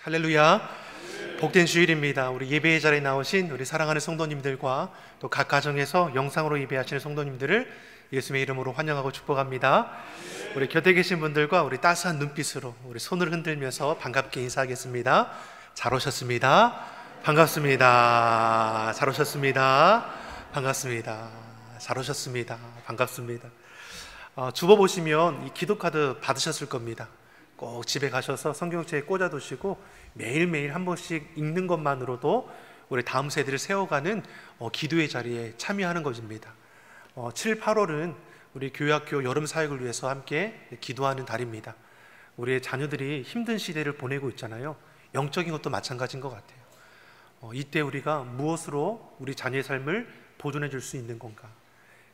할렐루야. 복된 주일입니다. 우리 예배의 자리에 나오신 우리 사랑하는 성도님들과 또 각 가정에서 영상으로 예배하시는 성도님들을 예수님의 이름으로 환영하고 축복합니다. 우리 곁에 계신 분들과 우리 따스한 눈빛으로 우리 손을 흔들면서 반갑게 인사하겠습니다. 잘 오셨습니다. 반갑습니다. 잘 오셨습니다. 반갑습니다. 잘 오셨습니다. 반갑습니다. 주보 보시면 이 기도카드 받으셨을 겁니다. 꼭 집에 가셔서 성경책에 꽂아두시고 매일매일 한 번씩 읽는 것만으로도 우리 다음 세대를 세워가는 기도의 자리에 참여하는 것입니다. 7, 8월은 우리 교회학교 여름 사역을 위해서 함께 기도하는 달입니다. 우리의 자녀들이 힘든 시대를 보내고 있잖아요. 영적인 것도 마찬가지인 것 같아요. 이때 우리가 무엇으로 우리 자녀의 삶을 보존해 줄 수 있는 건가?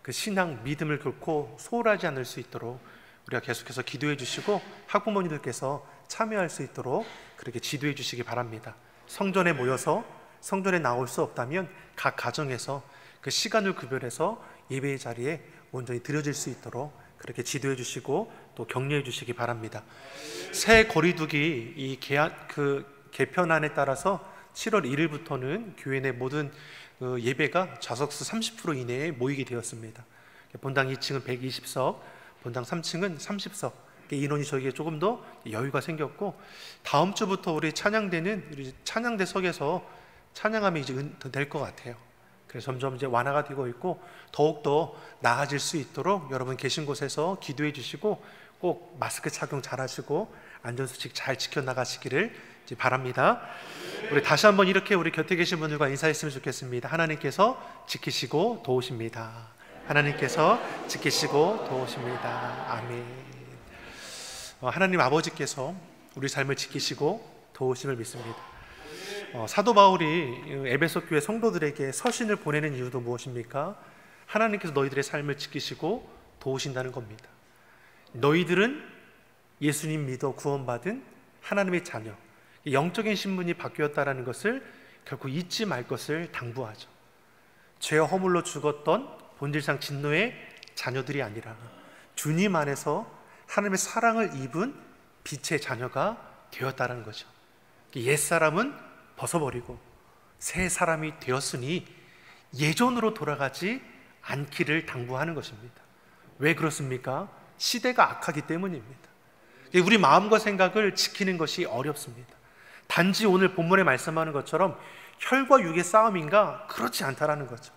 그 신앙, 믿음을 결코 소홀하지 않을 수 있도록 우리가 계속해서 기도해 주시고 학부모님들께서 참여할 수 있도록 그렇게 지도해 주시기 바랍니다. 성전에 모여서 성전에 나올 수 없다면 각 가정에서 그 시간을 구별해서 예배의 자리에 온전히 드려질 수 있도록 그렇게 지도해 주시고 또 격려해 주시기 바랍니다. 새 거리두기 이 개편안에 따라서 7월 1일부터는 교회 내 모든 예배가 좌석수 30% 이내에 모이게 되었습니다. 본당 2층은 120석, 본당 3층은 30석. 인원이 저에게 조금 더 여유가 생겼고, 다음 주부터 우리 찬양대는 우리 찬양대석에서 찬양하면 이제 될 것 같아요. 그래서 점점 이제 완화가 되고 있고 더욱더 나아질 수 있도록 여러분 계신 곳에서 기도해 주시고 꼭 마스크 착용 잘 하시고 안전수칙 잘 지켜나가시기를 바랍니다. 우리 다시 한번 이렇게 우리 곁에 계신 분들과 인사했으면 좋겠습니다. 하나님께서 지키시고 도우십니다. 하나님께서 지키시고 도우십니다. 아멘. 하나님 아버지께서 우리 삶을 지키시고 도우심을 믿습니다. 사도 바울이 에베소 교회 성도들에게 서신을 보내는 이유도 무엇입니까? 하나님께서 너희들의 삶을 지키시고 도우신다는 겁니다. 너희들은 예수님 믿어 구원받은 하나님의 자녀, 영적인 신분이 바뀌었다는 것을 결코 잊지 말 것을 당부하죠. 죄와 허물로 죽었던 본질상 진노의 자녀들이 아니라 주님 안에서 하나님의 사랑을 입은 빛의 자녀가 되었다는 거죠. 옛사람은 벗어버리고 새 사람이 되었으니 예전으로 돌아가지 않기를 당부하는 것입니다. 왜 그렇습니까? 시대가 악하기 때문입니다. 우리 마음과 생각을 지키는 것이 어렵습니다. 단지 오늘 본문에 말씀하는 것처럼 혈과 육의 싸움인가? 그렇지 않다라는 거죠.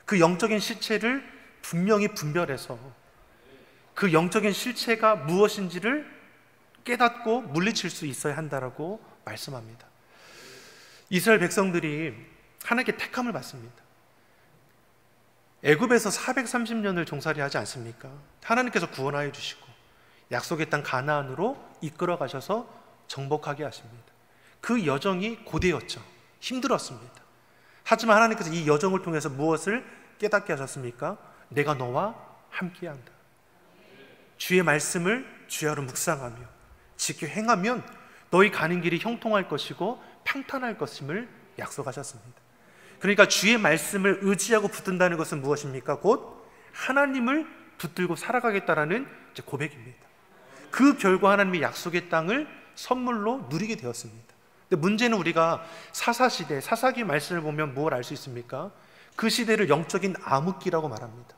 그 영적인 실체를 분명히 분별해서 그 영적인 실체가 무엇인지를 깨닫고 물리칠 수 있어야 한다라고 말씀합니다. 이스라엘 백성들이 하나님께 택함을 받습니다. 애굽에서 430년을 종살이 하지 않습니까? 하나님께서 구원하여 주시고 약속의 땅 가나안으로 이끌어 가셔서 정복하게 하십니다. 그 여정이 고되었죠. 힘들었습니다. 하지만 하나님께서 이 여정을 통해서 무엇을 깨닫게 하셨습니까? 내가 너와 함께한다. 주의 말씀을 주야로 묵상하며 지켜 행하면 너희 가는 길이 형통할 것이고 평탄할 것임을 약속하셨습니다. 그러니까 주의 말씀을 의지하고 붙든다는 것은 무엇입니까? 곧 하나님을 붙들고 살아가겠다라는 고백입니다. 그 결과 하나님의 약속의 땅을 선물로 누리게 되었습니다. 근데 문제는 우리가 사사시대, 사사기 말씀을 보면 무엇을 알 수 있습니까? 그 시대를 영적인 암흑기라고 말합니다.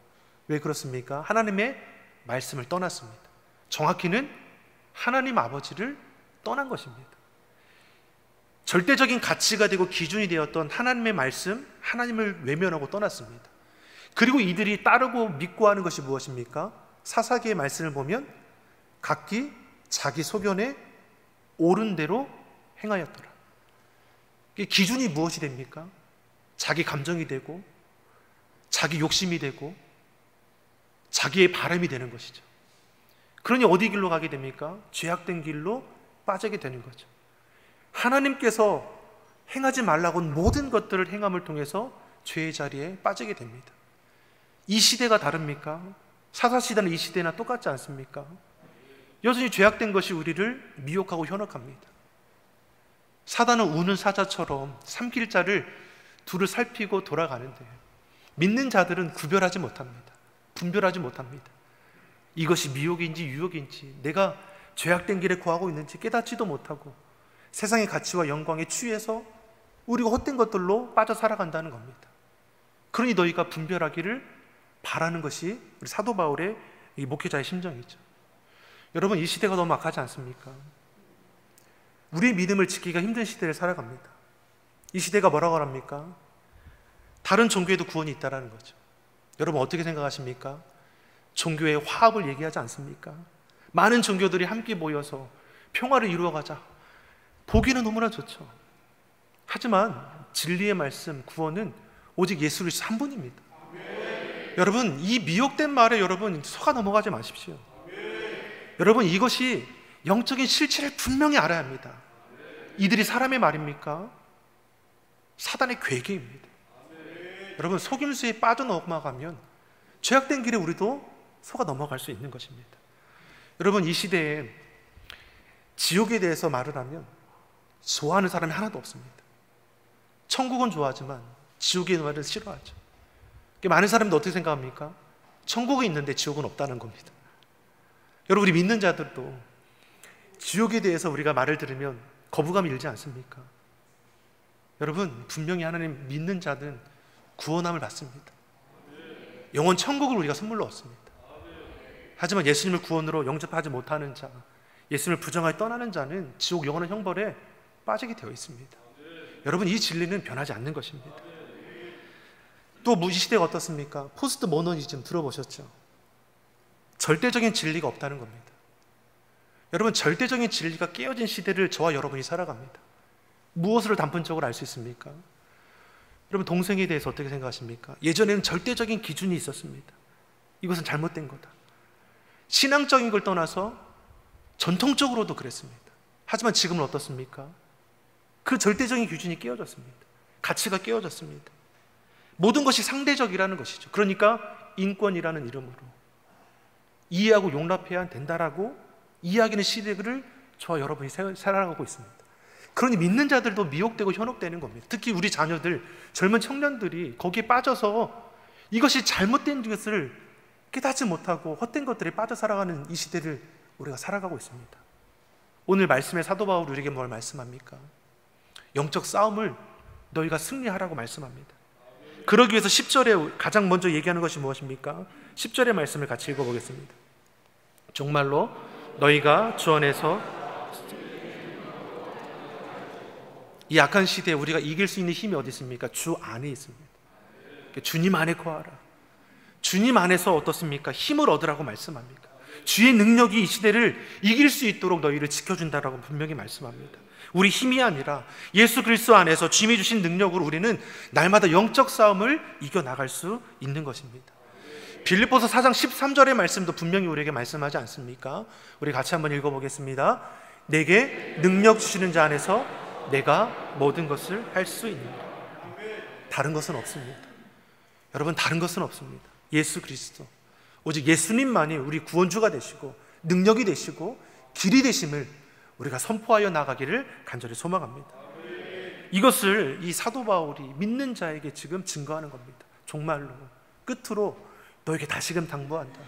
왜 그렇습니까? 하나님의 말씀을 떠났습니다. 정확히는 하나님 아버지를 떠난 것입니다. 절대적인 가치가 되고 기준이 되었던 하나님의 말씀, 하나님을 외면하고 떠났습니다. 그리고 이들이 따르고 믿고 하는 것이 무엇입니까? 사사기의 말씀을 보면 각기 자기 소견에 옳은 대로 행하였더라. 기준이 무엇이 됩니까? 자기 감정이 되고 자기 욕심이 되고 자기의 바람이 되는 것이죠. 그러니 어디 길로 가게 됩니까? 죄악된 길로 빠지게 되는 거죠. 하나님께서 행하지 말라고 모든 것들을 행함을 통해서 죄의 자리에 빠지게 됩니다. 이 시대가 다릅니까? 사사시대나 이 시대나 똑같지 않습니까? 여전히 죄악된 것이 우리를 미혹하고 현혹합니다. 사단은 우는 사자처럼 삼킬 자를 둘을 살피고 돌아가는데 믿는 자들은 구별하지 못합니다. 분별하지 못합니다. 이것이 미혹인지 유혹인지 내가 죄악된 길에 거하고 있는지 깨닫지도 못하고 세상의 가치와 영광에 취해서 우리가 헛된 것들로 빠져 살아간다는 겁니다. 그러니 너희가 분별하기를 바라는 것이 우리 사도 바울의 이 목회자의 심정이죠. 여러분, 이 시대가 너무 악하지 않습니까? 우리의 믿음을 지키기가 힘든 시대를 살아갑니다. 이 시대가 뭐라고 합니까? 다른 종교에도 구원이 있다는 거죠. 여러분, 어떻게 생각하십니까? 종교의 화합을 얘기하지 않습니까? 많은 종교들이 함께 모여서 평화를 이루어가자. 보기는 너무나 좋죠. 하지만 진리의 말씀, 구원은 오직 예수 그리스도 한 분입니다. 여러분, 이 미혹된 말에 여러분 속아 넘어가지 마십시오. 여러분, 이것이 영적인 실체를 분명히 알아야 합니다. 이들이 사람의 말입니까? 사단의 괴계입니다. 여러분, 속임수에 빠져넘어가면 죄악된 길에 우리도 속아 넘어갈 수 있는 것입니다. 여러분, 이 시대에 지옥에 대해서 말을 하면 좋아하는 사람이 하나도 없습니다. 천국은 좋아하지만 지옥의 말을 싫어하죠. 많은 사람들 어떻게 생각합니까? 천국이 있는데 지옥은 없다는 겁니다. 여러분, 우리 믿는 자들도 지옥에 대해서 우리가 말을 들으면 거부감이 일지 않습니까? 여러분, 분명히 하나님 믿는 자는 구원함을 받습니다. 영원 천국을 우리가 선물로 얻습니다. 하지만 예수님을 구원으로 영접하지 못하는 자, 예수님을 부정하여 떠나는 자는 지옥 영원한 형벌에 빠지게 되어 있습니다. 여러분, 이 진리는 변하지 않는 것입니다. 또 이 시대가 어떻습니까? 포스트 모더니즘 들어보셨죠? 절대적인 진리가 없다는 겁니다. 여러분, 절대적인 진리가 깨어진 시대를 저와 여러분이 살아갑니다. 무엇을 단편적으로 알 수 있습니까? 여러분, 동성애에 대해서 어떻게 생각하십니까? 예전에는 절대적인 기준이 있었습니다. 이것은 잘못된 거다. 신앙적인 걸 떠나서 전통적으로도 그랬습니다. 하지만 지금은 어떻습니까? 그 절대적인 기준이 깨어졌습니다. 가치가 깨어졌습니다. 모든 것이 상대적이라는 것이죠. 그러니까 인권이라는 이름으로 이해하고 용납해야 된다라고 이야기하는 시대를 저와 여러분이 살아가고 있습니다. 그러니 믿는 자들도 미혹되고 현혹되는 겁니다. 특히 우리 자녀들, 젊은 청년들이 거기에 빠져서 이것이 잘못된 것을 깨닫지 못하고 헛된 것들에 빠져 살아가는 이 시대를 우리가 살아가고 있습니다. 오늘 말씀의 사도 바울이 우리에게 뭘 말씀합니까? 영적 싸움을 너희가 승리하라고 말씀합니다. 그러기 위해서 10절에 가장 먼저 얘기하는 것이 무엇입니까? 10절의 말씀을 같이 읽어보겠습니다. 정말로 너희가 주 안에서, 이 악한 시대에 우리가 이길 수 있는 힘이 어디 있습니까? 주 안에 있습니다. 주님 안에 거하라. 주님 안에서 어떻습니까? 힘을 얻으라고 말씀합니까? 주의 능력이 이 시대를 이길 수 있도록 너희를 지켜준다라고 분명히 말씀합니다. 우리 힘이 아니라 예수 그리스도 안에서 주님이 주신 능력으로 우리는 날마다 영적 싸움을 이겨나갈 수 있는 것입니다. 빌립보서 4장 13절의 말씀도 분명히 우리에게 말씀하지 않습니까? 우리 같이 한번 읽어보겠습니다. 내게 능력 주시는 자 안에서 내가 모든 것을 할 수 있는 것. 다른 것은 없습니다. 여러분, 다른 것은 없습니다. 예수 그리스도, 오직 예수님만이 우리 구원주가 되시고 능력이 되시고 길이 되심을 우리가 선포하여 나가기를 간절히 소망합니다. 이것을 이 사도 바울이 믿는 자에게 지금 증거하는 겁니다. 정말로 끝으로 너에게 다시금 당부한다.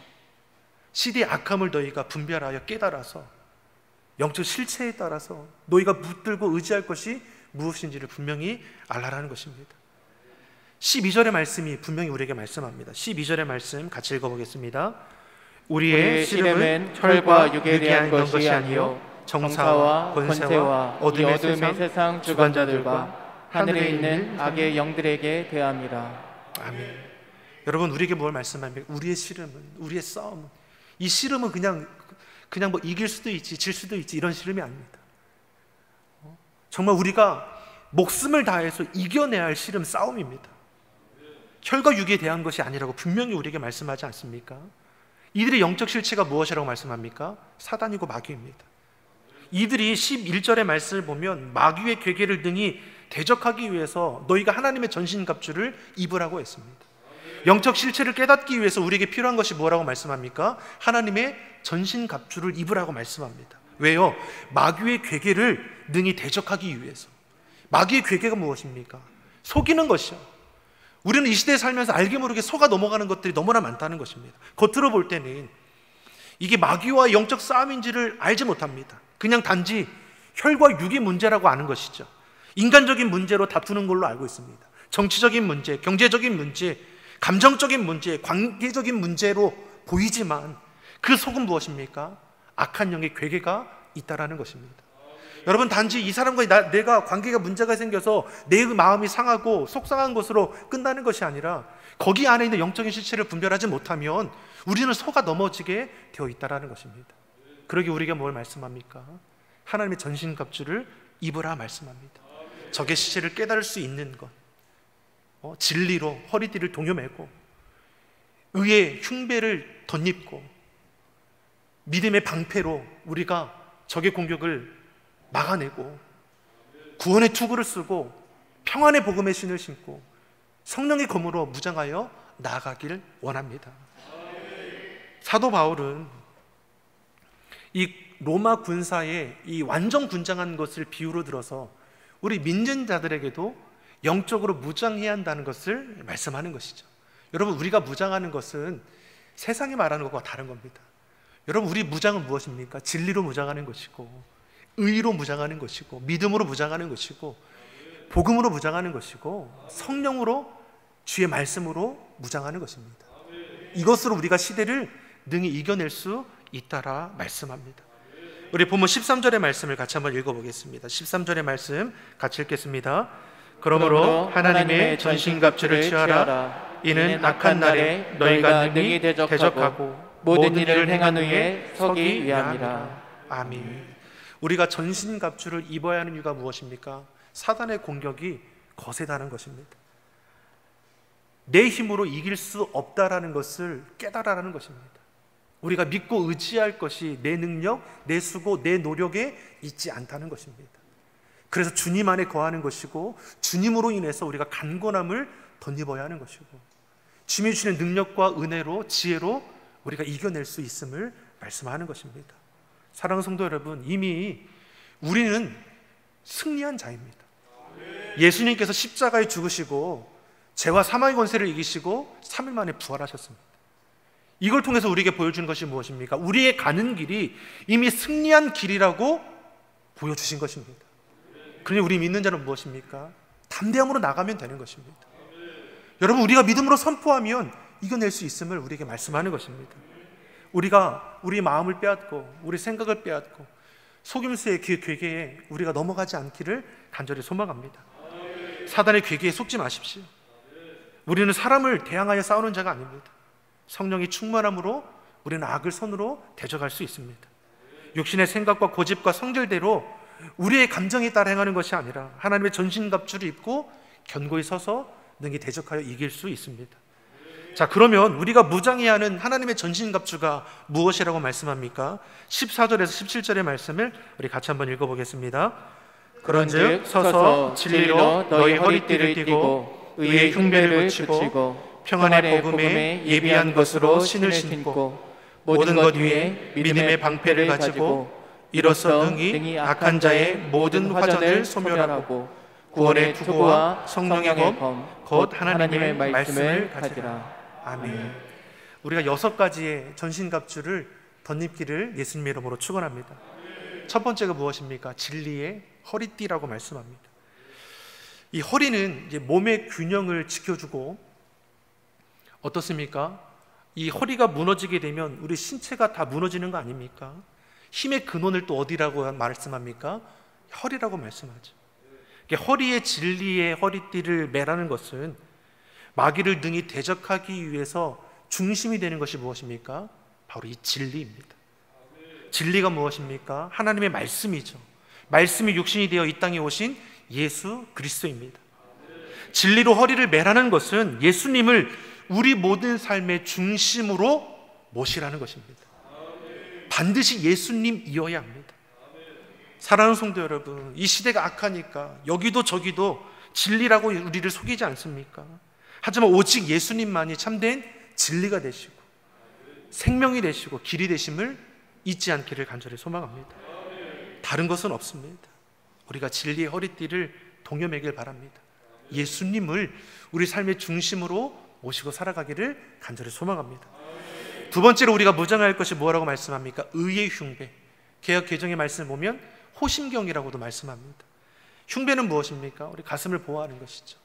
시대의 악함을 너희가 분별하여 깨달아서 영적 실체에 따라서 너희가 붙들고 의지할 것이 무엇인지를 분명히 알라라는 것입니다. 12절의 말씀이 분명히 우리에게 말씀합니다. 12절의 말씀 같이 읽어보겠습니다. 우리의 씨름은 혈과 육에 대한 것이 아니요 정사와 권세와 어둠의 세상 주관자들과 하늘에 있는 악의 영들에게 대함이라. 아멘. 여러분, 우리에게 뭘 말씀합니까? 우리의 씨름은, 우리의 싸움은, 이 씨름은 그냥 뭐 이길 수도 있지 질 수도 있지 이런 씨름이 아닙니다. 정말 우리가 목숨을 다해서 이겨내야 할 씨름, 싸움입니다. 혈과 육에 대한 것이 아니라고 분명히 우리에게 말씀하지 않습니까? 이들의 영적 실체가 무엇이라고 말씀합니까? 사단이고 마귀입니다. 이들이 11절의 말씀을 보면 마귀의 괴계를 능히 대적하기 위해서 너희가 하나님의 전신갑주를 입으라고 했습니다. 영적 실체를 깨닫기 위해서 우리에게 필요한 것이 뭐라고 말씀합니까? 하나님의 전신갑주를 입으라고 말씀합니다. 왜요? 마귀의 괴계를 능히 대적하기 위해서. 마귀의 괴계가 무엇입니까? 속이는 것이요. 우리는 이 시대에 살면서 알게 모르게 속아 넘어가는 것들이 너무나 많다는 것입니다. 겉으로 볼 때는 이게 마귀와 영적 싸움인지를 알지 못합니다. 그냥 단지 혈과 육의 문제라고 아는 것이죠. 인간적인 문제로 다투는 걸로 알고 있습니다. 정치적인 문제, 경제적인 문제, 감정적인 문제, 관계적인 문제로 보이지만 그 속은 무엇입니까? 악한 영의 괴계가 있다라는 것입니다. 여러분, 단지 이 사람과 내가 관계가 문제가 생겨서 내 마음이 상하고 속상한 것으로 끝나는 것이 아니라 거기 안에 있는 영적인 실체를 분별하지 못하면 우리는 속아 넘어지게 되어 있다라는 것입니다. 그러기 우리가 뭘 말씀합니까? 하나님의 전신갑주를 입으라 말씀합니다. 적의 실체를 깨달을 수 있는 것, 진리로 허리띠를 동여매고 의의 흉배를 덧입고 믿음의 방패로 우리가 적의 공격을 막아내고 구원의 투구를 쓰고 평안의 복음의 신을 신고 성령의 검으로 무장하여 나아가길 원합니다. 사도 바울은 이 로마 군사의 이 완전 군장한 것을 비유로 들어서 우리 믿는 자들에게도 영적으로 무장해야 한다는 것을 말씀하는 것이죠. 여러분, 우리가 무장하는 것은 세상이 말하는 것과 다른 겁니다. 여러분, 우리 무장은 무엇입니까? 진리로 무장하는 것이고 의로 무장하는 것이고 믿음으로 무장하는 것이고 복음으로 무장하는 것이고 성령으로 주의 말씀으로 무장하는 것입니다. 이것으로 우리가 시대를 능히 이겨낼 수 있다라 말씀합니다. 우리 본문 13절의 말씀을 같이 한번 읽어보겠습니다. 13절의 말씀 같이 읽겠습니다. 그러므로 하나님의 전신갑주를 취하라. 이는 악한 날에 너희가 능히 대적하고 모든 일을 행한 후에 서기 위함이라. 아멘. 우리가 전신갑주를 입어야 하는 이유가 무엇입니까? 사단의 공격이 거세다는 것입니다. 내 힘으로 이길 수 없다라는 것을 깨달아라는 것입니다. 우리가 믿고 의지할 것이 내 능력, 내 수고, 내 노력에 있지 않다는 것입니다. 그래서 주님 안에 거하는 것이고 주님으로 인해서 우리가 강건함을 덧입어야 하는 것이고 주님이 주시는 능력과 은혜로 지혜로 우리가 이겨낼 수 있음을 말씀하는 것입니다. 사랑하는 성도 여러분, 이미 우리는 승리한 자입니다. 예수님께서 십자가에 죽으시고 죄와 사망의 권세를 이기시고 3일 만에 부활하셨습니다. 이걸 통해서 우리에게 보여주는 것이 무엇입니까? 우리의 가는 길이 이미 승리한 길이라고 보여주신 것입니다. 그러니 우리 믿는 자는 무엇입니까? 담대함으로 나가면 되는 것입니다. 여러분, 우리가 믿음으로 선포하면 이겨낼 수 있음을 우리에게 말씀하는 것입니다. 우리가 우리 마음을 빼앗고 우리 생각을 빼앗고 속임수의 그 괴계에 우리가 넘어가지 않기를 간절히 소망합니다. 사단의 괴계에 속지 마십시오. 우리는 사람을 대항하여 싸우는 자가 아닙니다. 성령이 충만함으로 우리는 악을 손으로 대적할 수 있습니다. 육신의 생각과 고집과 성질대로 우리의 감정에 따라 행하는 것이 아니라 하나님의 전신갑주를 입고 견고히 서서 능히 대적하여 이길 수 있습니다. 자, 그러면 우리가 무장해야 하는 하나님의 전신갑주가 무엇이라고 말씀합니까? 14절에서 17절의 말씀을 우리 같이 한번 읽어보겠습니다. 그런즉 서서 진리로 너희 허리띠를 띠고 의의 흉배를 붙이고 평안의 복음에 예비한 것으로 신을 신고 모든 것 위에 믿음의 방패를 가지고 이로써 능히 악한 자의 모든 화전을 소멸하고 구원의 투구와 성령의 검 곧 하나님의 말씀을 가지라. 아멘. 우리가 6가지의 전신갑주를 덧입기를 예수님의 이름으로 축원합니다. 첫 번째가 무엇입니까? 진리의 허리띠라고 말씀합니다. 이 허리는 이제 몸의 균형을 지켜주고 어떻습니까? 이 허리가 무너지게 되면 우리 신체가 다 무너지는 거 아닙니까? 힘의 근원을 또 어디라고 말씀합니까? 허리라고 말씀하죠. 허리에 진리의 허리띠를 매라는 것은 마귀를 능히 대적하기 위해서 중심이 되는 것이 무엇입니까? 바로 이 진리입니다. 진리가 무엇입니까? 하나님의 말씀이죠. 말씀이 육신이 되어 이 땅에 오신 예수 그리스도입니다. 진리로 허리를 매라는 것은 예수님을 우리 모든 삶의 중심으로 모시라는 것입니다. 반드시 예수님이어야 합니다. 사랑하는 성도 여러분, 이 시대가 악하니까 여기도 저기도 진리라고 우리를 속이지 않습니까? 하지만 오직 예수님만이 참된 진리가 되시고 생명이 되시고 길이 되심을 잊지 않기를 간절히 소망합니다. 다른 것은 없습니다. 우리가 진리의 허리띠를 동여매길 바랍니다. 예수님을 우리 삶의 중심으로 모시고 살아가기를 간절히 소망합니다. 두 번째로 우리가 무장할 것이 뭐라고 말씀합니까? 의의 흉배. 개역 개정의 말씀을 보면 호심경이라고도 말씀합니다. 흉배는 무엇입니까? 우리 가슴을 보호하는 것이죠.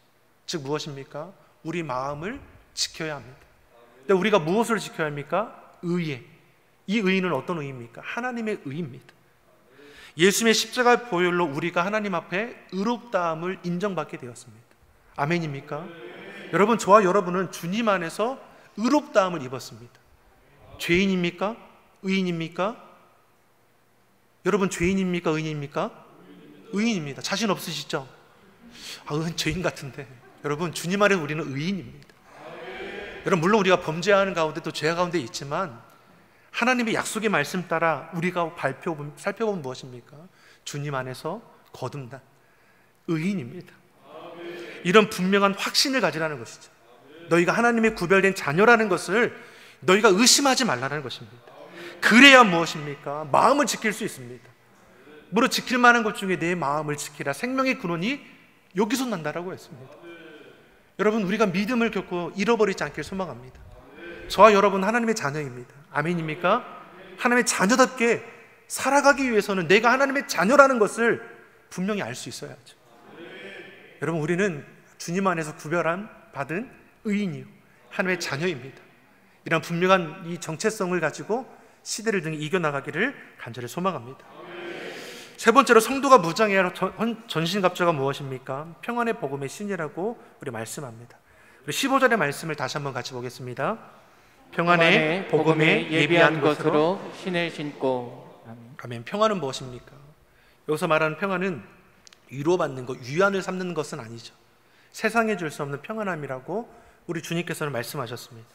즉 무엇입니까? 우리 마음을 지켜야 합니다. 근데 우리가 무엇을 지켜야 합니까? 의에. 이 의는 어떤 의입니까? 하나님의 의입니다. 예수님의 십자가 보혈로 우리가 하나님 앞에 의롭다함을 인정받게 되었습니다. 아멘입니까? 여러분, 저와 여러분은 주님 안에서 의롭다함을 입었습니다. 죄인입니까? 의인입니까? 여러분, 죄인입니까? 의인입니까? 의인입니다. 자신 없으시죠? 죄인 같은데. 여러분, 주님 안에 우리는 의인입니다. 여러분, 물론 우리가 범죄하는 가운데 또 죄 가운데 있지만 하나님의 약속의 말씀 따라 우리가 살펴보면 무엇입니까? 주님 안에서 거듭난 의인입니다. 이런 분명한 확신을 가지라는 것이죠. 너희가 하나님의 구별된 자녀라는 것을 너희가 의심하지 말라는 것입니다. 그래야 무엇입니까? 마음을 지킬 수 있습니다. 무릇 지킬 만한 것 중에 내 마음을 지키라. 생명의 근원이 여기서 난다라고 했습니다. 여러분, 우리가 믿음을 결코 잃어버리지 않길 소망합니다. 저와 여러분 하나님의 자녀입니다. 아멘입니까? 하나님의 자녀답게 살아가기 위해서는 내가 하나님의 자녀라는 것을 분명히 알 수 있어야죠. 여러분, 우리는 주님 안에서 구별함 받은 의인이요 하나님의 자녀입니다. 이런 분명한 이 정체성을 가지고 시대를 등에 이겨나가기를 간절히 소망합니다. 세 번째로 성도가 무장해야 할 전신갑주가 무엇입니까? 평안의 복음의 신이라고 우리 말씀합니다. 15절의 말씀을 다시 한번 같이 보겠습니다. 평안의 복음에 예비한 것으로 신을 신고. 아멘. 평안은 무엇입니까? 여기서 말하는 평안은 위로받는 것, 위안을 삼는 것은 아니죠. 세상에 줄 수 없는 평안함이라고 우리 주님께서는 말씀하셨습니다.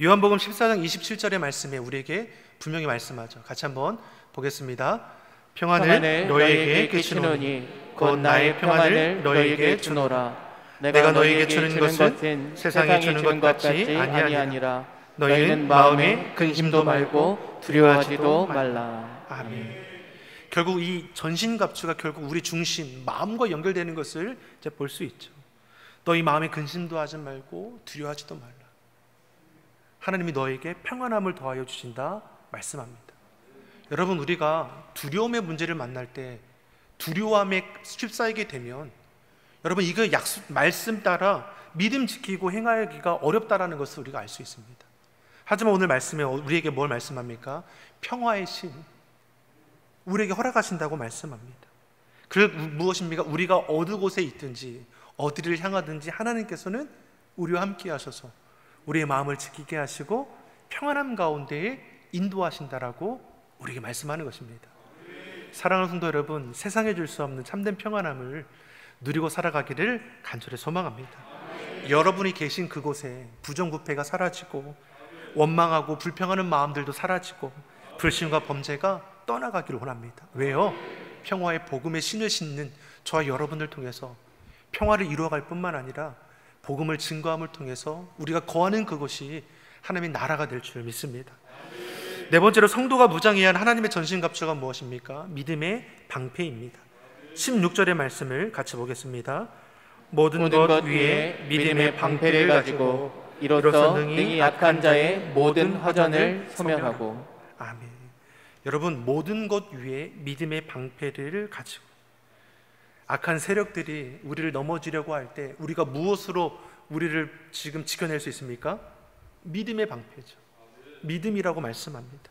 요한복음 14장 27절의 말씀에 우리에게 분명히 말씀하죠. 같이 한번 보겠습니다. 평안을 너희에게 끼치노니 곧 나의 평안을 너희에게 주노라. 내가 너희에게 주는 것은 세상에 주는 것 같이 아니하니라. 너희는 마음에 근심도 말고 두려워하지도 말라. 아멘. 결국 이 전신갑주가 결국 우리 중심, 마음과 연결되는 것을 이제 볼 수 있죠. 너희 마음에 근심도 하지 말고 두려워하지도 말라. 하나님이 너에게 평안함을 더하여 주신다 말씀합니다. 여러분, 우리가 두려움의 문제를 만날 때 두려움에 휩싸이게 되면 여러분, 이거 말씀 따라 믿음 지키고 행하기가 어렵다라는 것을 우리가 알 수 있습니다. 하지만 오늘 말씀에 우리에게 뭘 말씀합니까? 평화의 신, 우리에게 허락하신다고 말씀합니다. 그 무엇입니까? 우리가 어느 곳에 있든지 어디를 향하든지 하나님께서는 우리와 함께 하셔서 우리의 마음을 지키게 하시고 평안함 가운데에 인도하신다라고 우리에게 말씀하는 것입니다. 사랑하는 성도 여러분, 세상에 줄 수 없는 참된 평안함을 누리고 살아가기를 간절히 소망합니다. 여러분이 계신 그곳에 부정부패가 사라지고 원망하고 불평하는 마음들도 사라지고 불신과 범죄가 떠나가기를 원합니다. 왜요? 평화의 복음의 신을 신는 저와 여러분들 통해서 평화를 이루어갈 뿐만 아니라 복음을 증거함을 통해서 우리가 거하는 그곳이 하나님의 나라가 될 줄 믿습니다. 네 번째로 성도가 무장해야 할 하나님의 전신갑주가 무엇입니까? 믿음의 방패입니다. 16절의 말씀을 같이 보겠습니다. 모든 것 위에 믿음의 방패를 가지고 이로써 능히 약한 자의 모든 허전을 소멸하고. 아멘. 여러분, 모든 것 위에 믿음의 방패를 가지고 악한 세력들이 우리를 넘어지려고 할 때 우리가 무엇으로 우리를 지금 지켜낼 수 있습니까? 믿음의 방패죠. 믿음이라고 말씀합니다.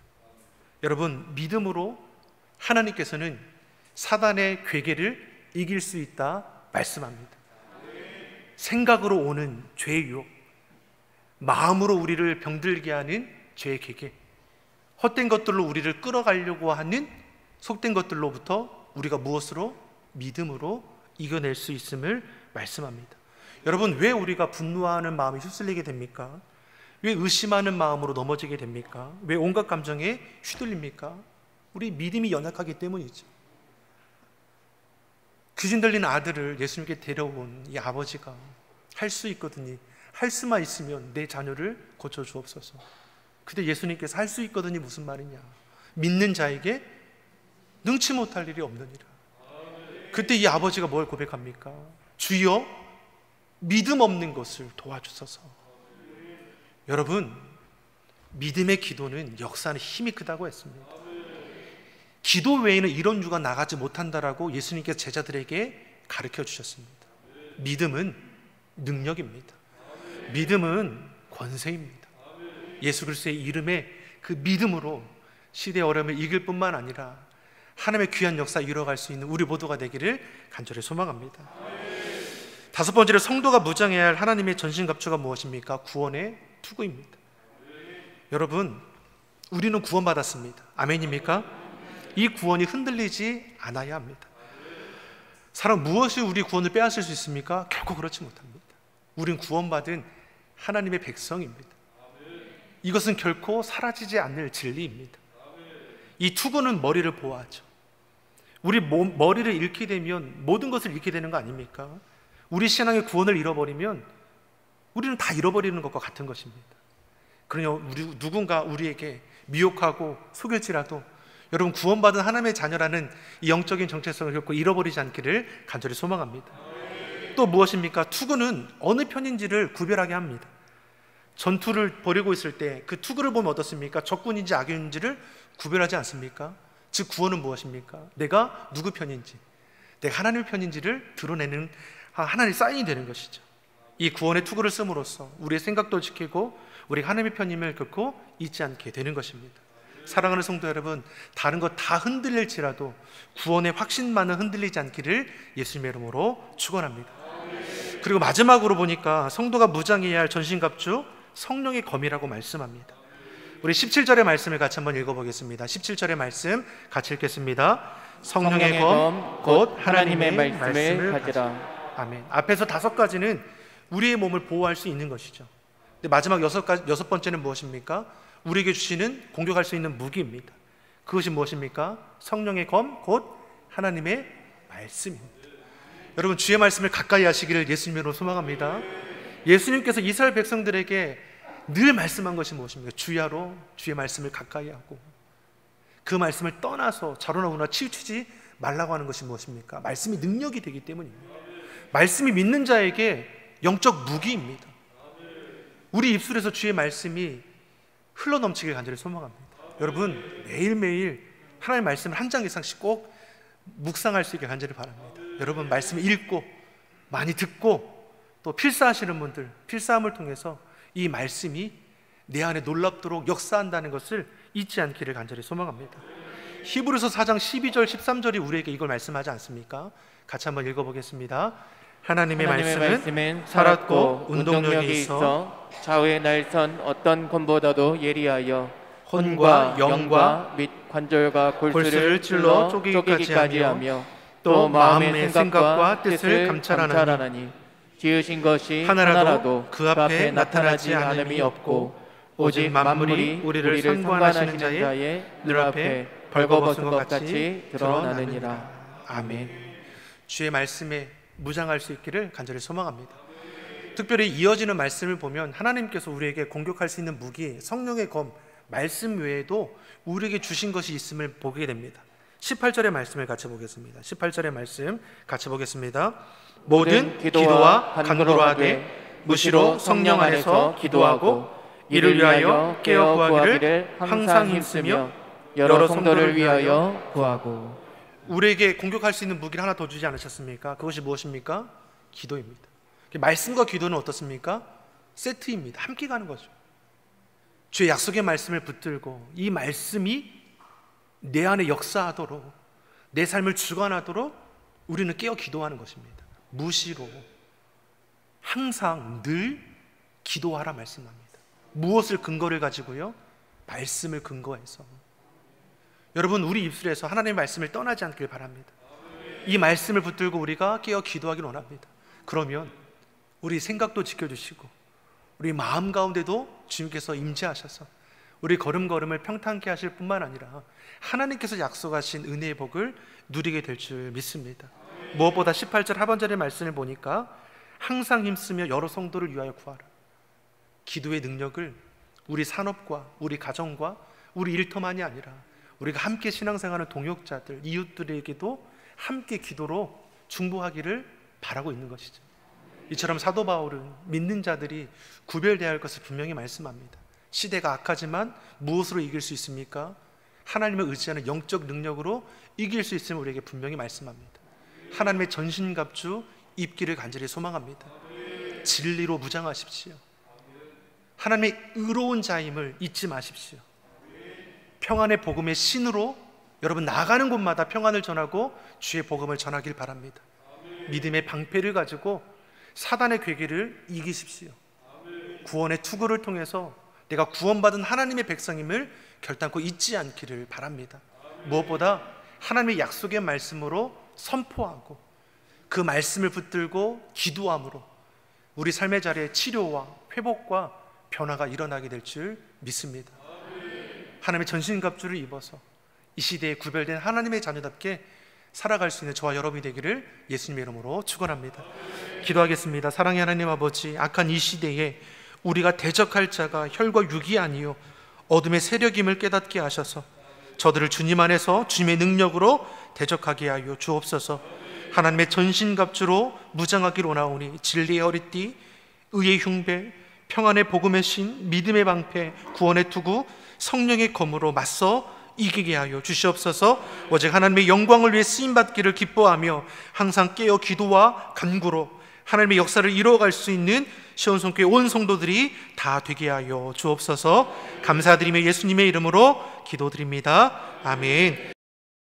여러분, 믿음으로 하나님께서는 사단의 괴계를 이길 수 있다 말씀합니다. 생각으로 오는 죄의 유혹, 마음으로 우리를 병들게 하는 죄의 괴계, 헛된 것들로 우리를 끌어가려고 하는 속된 것들로부터 우리가 무엇으로? 믿음으로 이겨낼 수 있음을 말씀합니다. 여러분, 왜 우리가 분노하는 마음이 휩쓸리게 됩니까? 왜 의심하는 마음으로 넘어지게 됩니까? 왜 온갖 감정에 휘둘립니까? 우리 믿음이 연약하기 때문이죠. 귀신 들린 아들을 예수님께 데려온 이 아버지가 할 수 있거든요. 할 수만 있으면 내 자녀를 고쳐주옵소서. 근데 예수님께서 할 수 있거든요 무슨 말이냐? 믿는 자에게 능치 못할 일이 없느니라. 그때 이 아버지가 뭘 고백합니까? 주여, 믿음 없는 것을 도와주소서. 여러분, 믿음의 기도는 역사는 힘이 크다고 했습니다. 기도 외에는 이런 유가 나가지 못한다라고 예수님께서 제자들에게 가르쳐 주셨습니다. 믿음은 능력입니다. 믿음은 권세입니다. 예수 그리스도의 이름에 그 믿음으로 시대의 어려움을 이길 뿐만 아니라 하나님의 귀한 역사 이뤄갈 수 있는 우리 모두가 되기를 간절히 소망합니다. 다섯 번째로 성도가 무장해야 할 하나님의 전신갑주가 무엇입니까? 구원의 투구입니다. 여러분, 우리는 구원받았습니다. 아멘입니까? 이 구원이 흔들리지 않아야 합니다. 사람 무엇이 우리 구원을 빼앗을 수 있습니까? 결코 그렇지 못합니다. 우린 구원받은 하나님의 백성입니다. 이것은 결코 사라지지 않을 진리입니다. 이 투구는 머리를 보호하죠. 우리 머리를 잃게 되면 모든 것을 잃게 되는 거 아닙니까? 우리 신앙의 구원을 잃어버리면 우리는 다 잃어버리는 것과 같은 것입니다. 그러니 누군가 우리에게 미혹하고 속일지라도 여러분 구원받은 하나님의 자녀라는 이 영적인 정체성을 결코 잃어버리지 않기를 간절히 소망합니다. 또 무엇입니까? 투구는 어느 편인지를 구별하게 합니다. 전투를 벌이고 있을 때 그 투구를 보면 어떻습니까? 적군인지 악인지를 구별하지 않습니까? 즉 구원은 무엇입니까? 내가 누구 편인지, 내가 하나님 편인지를 드러내는 하나님의 사인이 되는 것이죠. 이 구원의 투구를 씀으로써 우리의 생각도 지키고 우리가 하나님의 편임을 결코 잊지 않게 되는 것입니다. 사랑하는 성도 여러분, 다른 것 다 흔들릴지라도 구원의 확신만은 흔들리지 않기를 예수님의 이름으로 축원합니다. 그리고 마지막으로 보니까 성도가 무장해야 할 전신갑주 성령의 검이라고 말씀합니다. 우리 17절의 말씀을 같이 한번 읽어보겠습니다. 17절의 말씀 같이 읽겠습니다. 성령의 검 곧 하나님의 말씀을 가지라. 아멘. 앞에서 5가지는 우리의 몸을 보호할 수 있는 것이죠. 근데 마지막 6번째는 무엇입니까? 우리에게 주시는 공격할 수 있는 무기입니다. 그것이 무엇입니까? 성령의 검 곧 하나님의 말씀입니다. 여러분, 주의 말씀을 가까이 하시기를 예수님으로 소망합니다. 예수님께서 이스라엘 백성들에게 늘 말씀한 것이 무엇입니까? 주야로 주의 말씀을 가까이 하고 그 말씀을 떠나서 자로나 우나 치우치지 말라고 하는 것이 무엇입니까? 말씀이 능력이 되기 때문입니다. 말씀이 믿는 자에게 영적 무기입니다. 우리 입술에서 주의 말씀이 흘러넘치길 간절히 소망합니다. 여러분, 매일매일 하나님의 말씀을 한 장 이상씩 꼭 묵상할 수 있게 간절히 바랍니다. 여러분, 말씀을 읽고 많이 듣고 또 필사하시는 분들, 필사함을 통해서 이 말씀이 내 안에 놀랍도록 역사한다는 것을 잊지 않기를 간절히 소망합니다. 히브리서 4장 12절 13절이 우리에게 이걸 말씀하지 않습니까? 같이 한번 읽어보겠습니다. 하나님의 말씀은 살았고 운동력이 있어 좌우의 날선 어떤 검보다도 예리하여 혼과 영과 및 관절과 골수를 찔러 쪼개기까지 하며 또 마음의 생각과 뜻을 감찰하나니 지으신 것이 하나라도 그 앞에 나타나지 않음이 없고 오직 만물이 우리를 상관하시는 자의 눈앞에 벌거벗은 것 같이 드러나느니라. 아멘. 주의 말씀에 무장할 수 있기를 간절히 소망합니다. 특별히 이어지는 말씀을 보면 하나님께서 우리에게 공격할 수 있는 무기, 성령의 검, 말씀 외에도 우리에게 주신 것이 있음을 보게 됩니다. 18절의 말씀을 같이 보겠습니다. 18절의 말씀 같이 보겠습니다. 모든 기도와 간구로 하되 무시로 성령 안에서 기도하고 이를 위하여 깨어 구하기를 항상 힘쓰며 여러 성도를 위하여 구하고. 우리에게 공격할 수 있는 무기를 하나 더 주지 않으셨습니까? 그것이 무엇입니까? 기도입니다. 말씀과 기도는 어떻습니까? 세트입니다. 함께 가는 거죠. 주의 약속의 말씀을 붙들고 이 말씀이 내 안에 역사하도록, 내 삶을 주관하도록 우리는 깨어 기도하는 것입니다. 무시로 항상 늘 기도하라 말씀합니다. 무엇을 근거를 가지고요? 말씀을 근거해서. 여러분, 우리 입술에서 하나님의 말씀을 떠나지 않길 바랍니다. 이 말씀을 붙들고 우리가 깨어 기도하길 원합니다. 그러면 우리 생각도 지켜주시고 우리 마음 가운데도 주님께서 임재하셔서 우리 걸음걸음을 평탄케 하실 뿐만 아니라 하나님께서 약속하신 은혜의 복을 누리게 될 줄 믿습니다. 무엇보다 18절 하반절의 말씀을 보니까 항상 힘쓰며 여러 성도를 위하여 구하라. 기도의 능력을 우리 산업과 우리 가정과 우리 일터만이 아니라 우리가 함께 신앙생활하는 동역자들, 이웃들에게도 함께 기도로 중보하기를 바라고 있는 것이죠. 이처럼 사도 바울은 믿는 자들이 구별되어야 할 것을 분명히 말씀합니다. 시대가 악하지만 무엇으로 이길 수 있습니까? 하나님을 의지하는 영적 능력으로 이길 수 있음을 우리에게 분명히 말씀합니다. 하나님의 전신갑주 입기를 간절히 소망합니다. 진리로 무장하십시오. 하나님의 의로운 자임을 잊지 마십시오. 평안의 복음의 신으로 여러분 나가는 곳마다 평안을 전하고 주의 복음을 전하길 바랍니다. 믿음의 방패를 가지고 사단의 괴계를 이기십시오. 구원의 투구를 통해서 내가 구원받은 하나님의 백성임을 결단코 잊지 않기를 바랍니다. 무엇보다 하나님의 약속의 말씀으로 선포하고 그 말씀을 붙들고 기도함으로 우리 삶의 자리에 치료와 회복과 변화가 일어나게 될 줄 믿습니다. 하나님의 전신갑주를 입어서 이 시대에 구별된 하나님의 자녀답게 살아갈 수 있는 저와 여러분이 되기를 예수님의 이름으로 축원합니다. 기도하겠습니다. 사랑의 하나님 아버지, 악한 이 시대에 우리가 대적할 자가 혈과 육이 아니요 어둠의 세력임을 깨닫게 하셔서 저들을 주님 안에서 주님의 능력으로 대적하게 하여 주옵소서. 하나님의 전신갑주로 무장하기를 원하오니 진리의 허리띠, 의의 흉배, 평안의 복음의 신, 믿음의 방패, 구원의 투구, 성령의 검으로 맞서 이기게 하여 주시옵소서. 오직 하나님의 영광을 위해 쓰임받기를 기뻐하며 항상 깨어 기도와 간구로 하나님의 역사를 이루어갈 수 있는 시온성교회 온 성도들이 다 되게 하여 주옵소서. 감사드리며 예수님의 이름으로 기도드립니다. 아멘.